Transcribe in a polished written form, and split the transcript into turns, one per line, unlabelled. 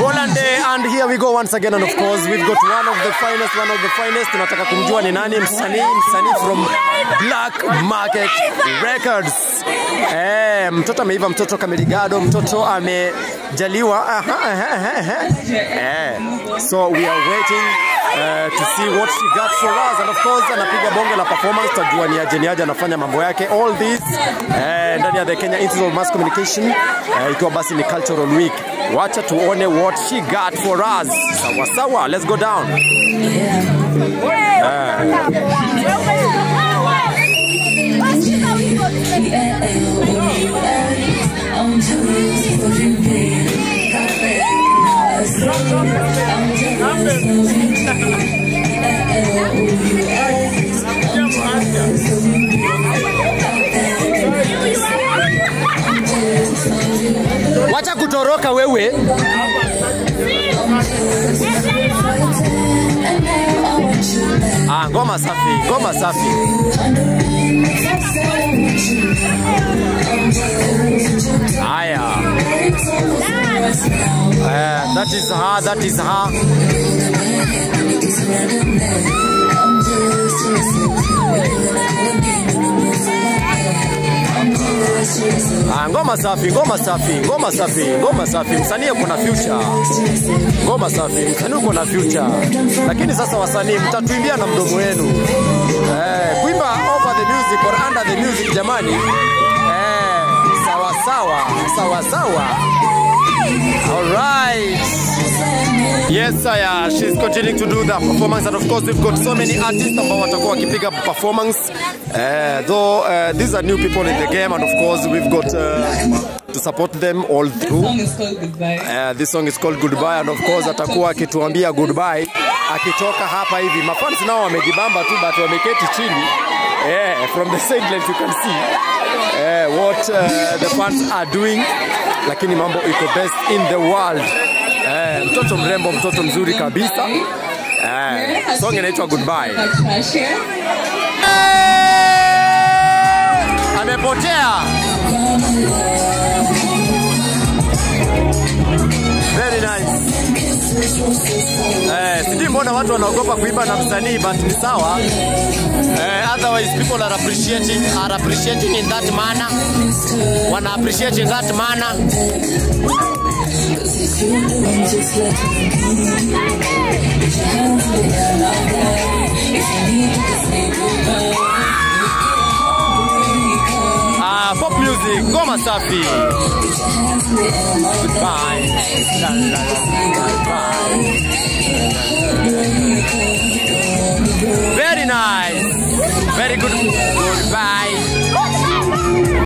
Bolande, and here we go once again, and of course we've got one of the finest. Tunataka kumjua ni nani, msanii from Black Market Records. Mtoto ameiva, mtoto kameligado, mtoto amejaliwa. So we are waiting to see what she got for us, and of course anapiga bonge la performance. Tajua ni aje anafanya mambo yake. All this ndani ya the Kenya Institute of Mass Communication, ikiwa basi ni Cultural Week. Wacha tuone what she got for us. Sawa sawa, let's go down. Wacha kutoroka wewe. Ngoma safi. Aya. That is her. Ngoma safi. Msanii kuna future. Ngoma safi. Msanii kuna future. Lakini sasa wasanii mtatuimbia na mdomo wenu. Kuimba over the music or under the music jamani. Sawa. All right. Yes, she's continuing to do the performance, and of course we've got so many artists ambao watakuwa wakipiga performance. Though these are new people in the game, and of course we've got to support them all through. This song is called Goodbye, and of course atakuwa akituambia goodbye akitoka hapa hivi. Mafans nao wamejibamba tu, but wameketi chini. From the sidelines you can see what the fans are doing, lakini mambo iko best in the world. Mtoto mrembo, mtoto mzuri kabisa. Song inaitwa Goodbye. Amepotea. Very nice. Sijui mbona watu wanaogopa kuimba na msanii, but ni sawa. Otherwise people are appreciating in that manner. Wanna appreciate in that manner. Pop music, ngoma safi. Goodbye. Goodbye. Very nice. Very good.